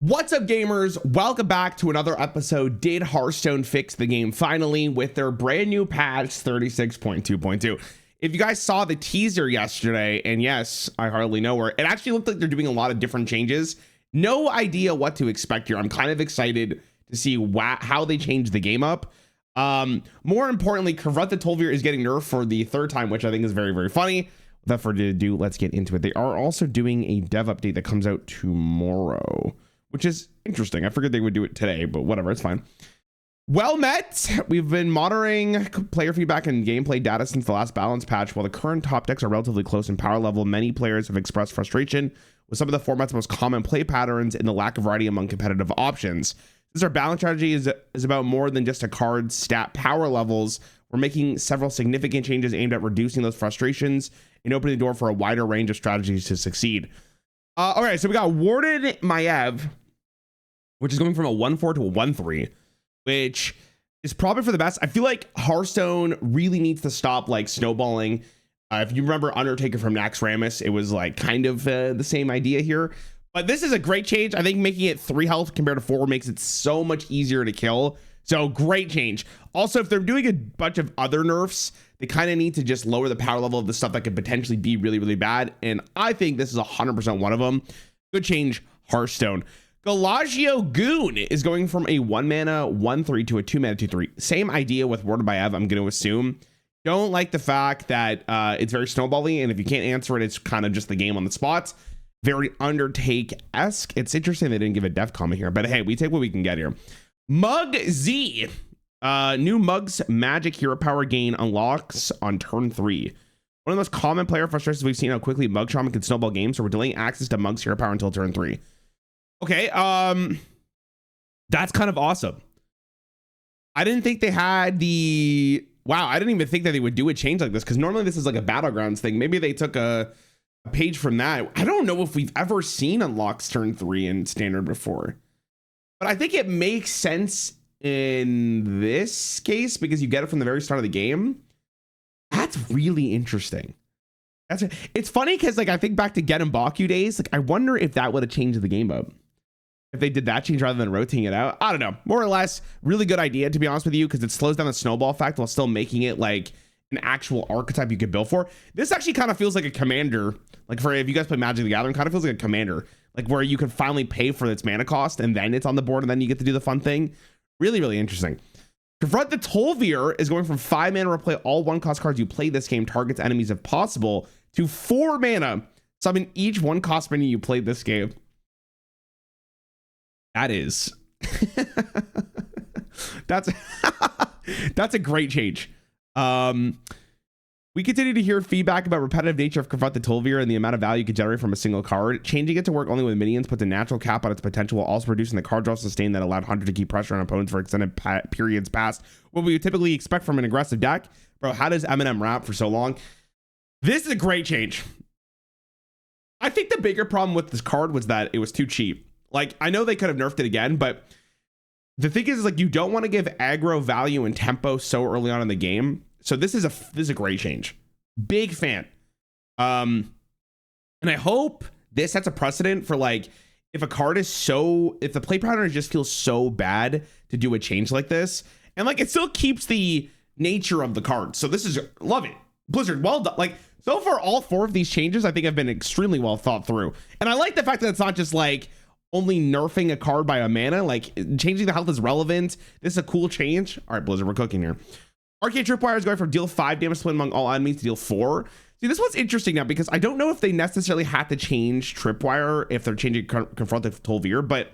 What's up, gamers? Welcome back to another episode. Did Hearthstone fix the game finally with their brand new patch 36.2.2? If you guys saw the teaser yesterday, and yes, I hardly know where, it actually looked like they're doing a lot of different changes. No idea what to expect here. I'm kind of excited to see how they change the game up. More importantly, Confront the Tol'vir is getting nerfed for the third time, which I think is very, very funny. Without further ado, let's get into it. They are also doing a dev update that comes out tomorrow, which is interesting. I figured they would do it today, but whatever, it's fine. Well met. We've been monitoring player feedback and gameplay data since the last balance patch. While the current top decks are relatively close in power level, many players have expressed frustration with some of the format's most common play patterns and the lack of variety among competitive options. Since our balance strategy is about more than just a card stat power levels, we're making several significant changes aimed at reducing those frustrations and opening the door for a wider range of strategies to succeed. All right, so we got Warden Maiev, which is going from a 1-4 to a 1-3, which is probably for the best. I feel like Hearthstone really needs to stop like snowballing. If you remember Undertaker from Naxxramas, it was like kind of the same idea here. But this is a great change. I think making it 3 health compared to 4 makes it so much easier to kill. So great change. Also, if they're doing a bunch of other nerfs, they kind of need to just lower the power level of the stuff that could potentially be really, really bad. And I think this is 100% one of them. Good change, Hearthstone. Galagio Goon is going from a 1-mana 1-3 to a 2-mana 2-3. Same idea with Word by Ev, I'm going to assume. Don't like the fact that it's very snowbally, and if you can't answer it, it's kind of just the game on the spot. Very Undertake-esque. It's interesting they didn't give a dev comment here, but hey, we take what we can get here. Mug Z. New Mug's magic hero power gain unlocks on turn 3. One of the most common player frustrations we've seen how quickly Mug Shaman can snowball games, so we're delaying access to Mug's hero power until turn 3. Okay, that's kind of awesome. I didn't think they had the... Wow, I didn't even think that they would do a change like this, because normally this is like a Battlegrounds thing. Maybe they took a page from that. I don't know if we've ever seen unlocks turn 3 in Standard before. But I think it makes sense in this case because you get it from the very start of the game. That's really interesting. It's funny because like I think back to Get and Baku days. Like I wonder if that would have changed the game up. If they did that change rather than rotating it out. I don't know. More or less, really good idea to be honest with you, because it slows down the snowball effect while still making it like an actual archetype you could build for. This actually kind of feels like a commander. Like for if you guys play Magic the Gathering, kind of feels like a commander. Like where you can finally pay for its mana cost and then it's on the board and then you get to do the fun thing. Really, really interesting. Confront the Tol'vir is going from 5 mana replay all 1-cost cards you play this game, targets enemies if possible, to 4 mana summon each 1-cost minion you played this game. That is that's a great change. We continue to hear feedback about repetitive nature of Confront the Tol'vir and the amount of value you can generate from a single card. Changing it to work only with minions puts a natural cap on its potential while also reducing the card draw sustain that allowed Hunter to keep pressure on opponents for extended periods past what we would typically expect from an aggressive deck. Bro, how does Eminem rap for so long? This is a great change. I think the bigger problem with this card was that it was too cheap. Like, I know they could have nerfed it again, but the thing is like you don't want to give aggro value and tempo so early on in the game. So this is a great change. Big fan. And I hope this sets a precedent for like if a card is if the play pattern just feels so bad to do a change like this, and like it still keeps the nature of the card. So this is love it. Blizzard, well done. Like so far, all 4 of these changes I think have been extremely well thought through. And I like the fact that it's not just like only nerfing a card by a mana, like changing the health is relevant. This is a cool change. All right, Blizzard, we're cooking here. Arcane Tripwire is going from deal 5 damage split among all enemies to deal 4. See, this one's interesting now because I don't know if they necessarily had to change Tripwire if they're changing Confront the Tol'vir, but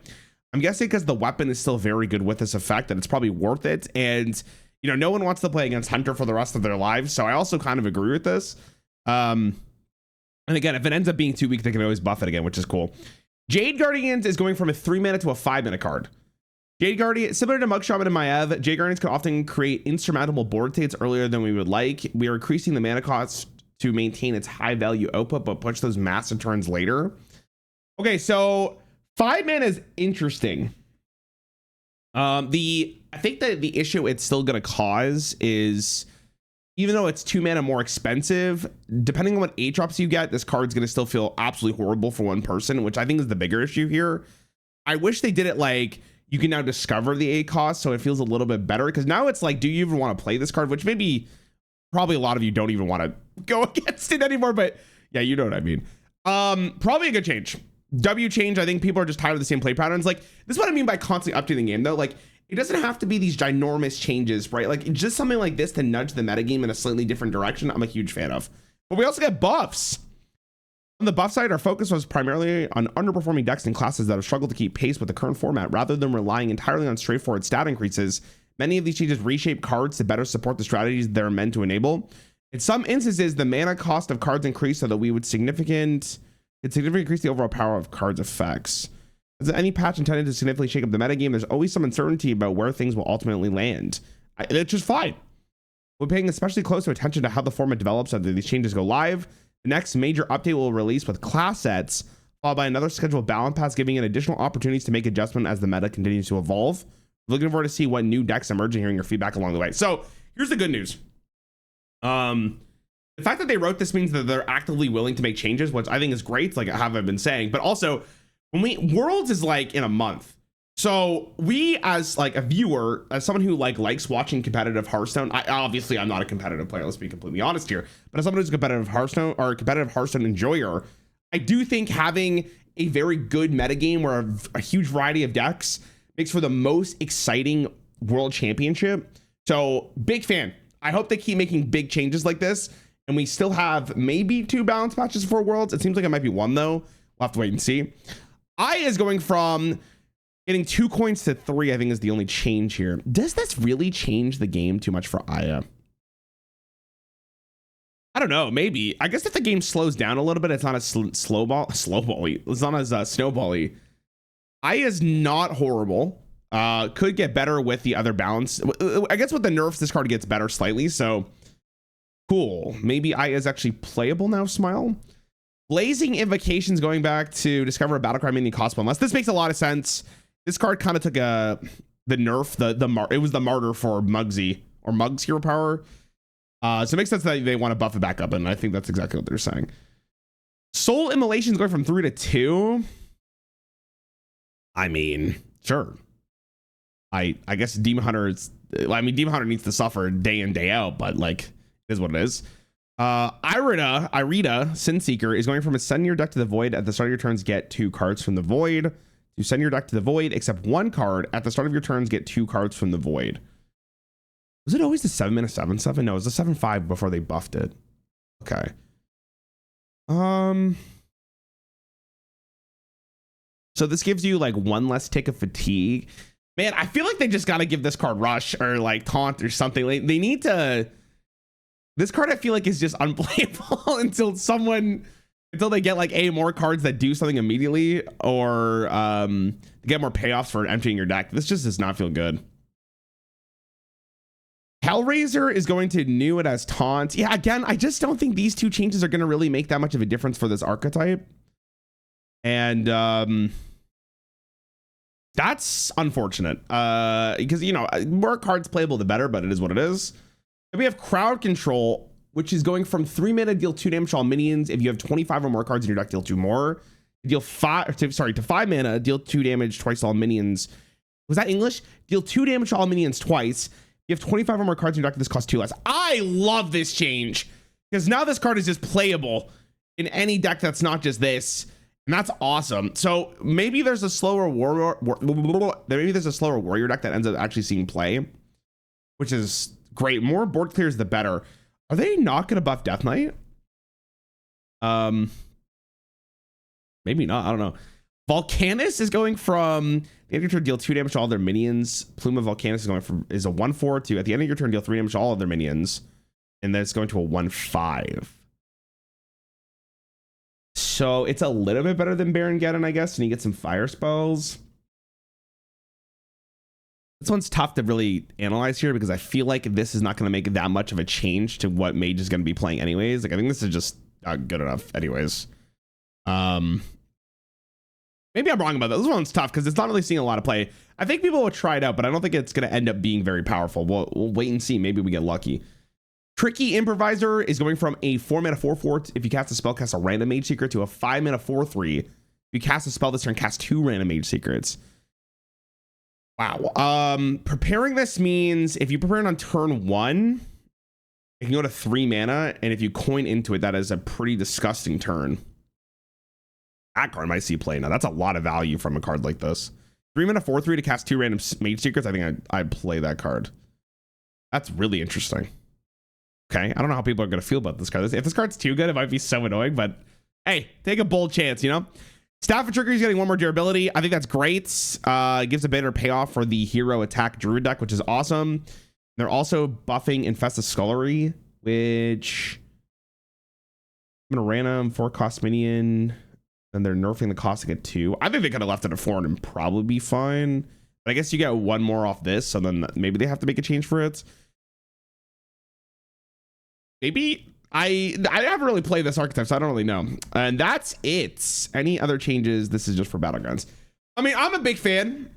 I'm guessing because the weapon is still very good with this effect that it's probably worth it. And, you know, no one wants to play against Hunter for the rest of their lives. So I also kind of agree with this. And again, if it ends up being too weak, they can always buff it again, which is cool. Jade Guardians is going from a 3-mana to a 5-mana card. Jade Guardian, similar to Mug Shaman and Maiev, Jade Guardians can often create insurmountable board states earlier than we would like. We are increasing the mana cost to maintain its high value output, but push those massive turns later. Okay, so 5 mana is interesting. I think that the issue it's still going to cause is even though it's 2 mana more expensive, depending on what 8 drops you get, this card's going to still feel absolutely horrible for one person, which I think is the bigger issue here. I wish they did it like you can now discover the ACOS, so it feels a little bit better, because now it's like, do you even want to play this card? Which maybe probably a lot of you don't even want to go against it anymore, but yeah, you know what I mean. Probably a good change. W change. I think people are just tired of the same play patterns. Like, this is what I mean by constantly updating the game, though. Like, it doesn't have to be these ginormous changes, right? Like, just something like this to nudge the metagame in a slightly different direction, I'm a huge fan of. But we also get buffs. On the buff side, our focus was primarily on underperforming decks and classes that have struggled to keep pace with the current format, rather than relying entirely on straightforward stat increases. Many of these changes reshape cards to better support the strategies they're meant to enable. In some instances, the mana cost of cards increased so that we would significantly increase the overall power of cards' effects. As any patch intended to significantly shake up the metagame, there's always some uncertainty about where things will ultimately land. It's just fine. We're paying especially close attention to how the format develops after these changes go live. The next major update will release with class sets, followed by another scheduled balance pass, giving it additional opportunities to make adjustment as the meta continues to evolve. Looking forward to see what new decks emerge and hearing your feedback along the way. So here's the good news. The fact that they wrote this means that they're actively willing to make changes, which I think is great, like I have been saying. But also, Worlds is like in a month. So we, as like a viewer, as someone who likes watching competitive Hearthstone, I'm not a competitive player, let's be completely honest here, but as someone who's a competitive Hearthstone enjoyer, I do think having a very good metagame where a huge variety of decks makes for the most exciting world championship. So big fan. I hope they keep making big changes like this, and we still have maybe 2 balance matches for Worlds. It seems like it might be 1 though. We'll have to wait and see. Aya is going from getting 2 coins to 3, I think, is the only change here. Does this really change the game too much for Aya? I don't know, maybe. I guess if the game slows down a little bit, it's not as slowbally. It's not as snowbally. Aya is not horrible. Could get better with the other balance. I guess with the nerfs, this card gets better slightly, so cool. Maybe Aya is actually playable now, Smile. Blazing Invocations going back to discover a battlecry minion cost 1 less. This makes a lot of sense. This card kind of took the nerf, it was the martyr for Mugsy, or Mug's hero power. So it makes sense that they want to buff it back up, and I think that's exactly what they're saying. Soul Immolation's going from 3 to 2. I mean, sure. I guess Demon Hunter Demon Hunter needs to suffer day in, day out, but like, it is what it is. Irida, Sinseeker, is going from a send your deck to the void. At the start of your turns, get 2 cards from the void. You send your deck to the void, except 1 card. At the start of your turns, get 2 cards from the void. Was it always the 7-mana 7/7? No, it was the 7/5 before they buffed it. Okay. So this gives you like 1 less tick of fatigue. Man, I feel like they just got to give this card rush or like taunt or something. Like, they need to. This card, I feel like, is just unplayable until they get like more cards that do something immediately, or get more payoffs for emptying your deck. This just does not feel good. Hellraiser is going to new it as taunt. Yeah, again, I just don't think these 2 changes are going to really make that much of a difference for this archetype. And that's unfortunate, because, you know, more cards playable, the better, but it is what it is. Then we have Crowd Control, which is going from 3 mana, deal 2 damage to all minions. If you have 25 or more cards in your deck, deal 2 more. To 5 mana, deal 2 damage twice to all minions. Was that English? Deal 2 damage to all minions twice. You have 25 or more cards in your deck, this costs 2 less. I love this change, because now this card is just playable in any deck that's not just this. And that's awesome. So maybe there's a slower warrior deck that ends up actually seeing play, which is great. More board clears, the better. Are they not going to buff Death Knight? Maybe not. I don't know. Volcanus is going from the end of your turn, deal 2 damage to all their minions. Plume of Volcanus is a 1/4 to at the end of your turn, deal 3 damage to all of their minions, and then it's going to a 1/5. So it's a little bit better than Baron Geddon, I guess, and you get some fire spells. This one's tough to really analyze here, because I feel like this is not going to make that much of a change to what Mage is going to be playing anyways. Like, I think this is just not good enough anyways. Maybe I'm wrong about that. This one's tough because it's not really seeing a lot of play. I think people will try it out, but I don't think it's going to end up being very powerful. We'll wait and see. Maybe we get lucky. Tricky Improviser is going from a 4 mana 4/4. If you cast a spell, cast a random Mage Secret, to a 5 mana 4/3. If You cast a spell this turn, cast 2 random Mage Secrets. Wow. Preparing this means if you prepare it on turn 1, it can go to 3 mana, and if you coin into it, that is a pretty disgusting turn. That card might see play now. That's a lot of value from a card like this. 3 mana 4/3 to cast 2 random Mage Secrets. I think I'd play that card. That's really interesting. Okay, I don't know how people are going to feel about this card. If this card's too good, it might be so annoying, but hey, take a bold chance, you know? Staff of Trickery is getting 1 more durability. I think that's great. It gives a better payoff for the hero attack Druid deck, which is awesome. They're also buffing Infest the Scullery, which I'm going to random 4-cost minion. And they're nerfing the cost to get 2. I think they could have left it at 4 and probably be fine. But I guess you get 1 more off this, so then maybe they have to make a change for it. Maybe I haven't really played this archetype, so I don't really know. And that's it. Any other changes? This is just for Battlegrounds. I mean, I'm a big fan.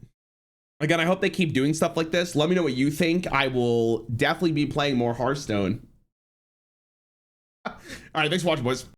Again, I hope they keep doing stuff like this. Let me know what you think. I will definitely be playing more Hearthstone. All right, thanks for watching, boys.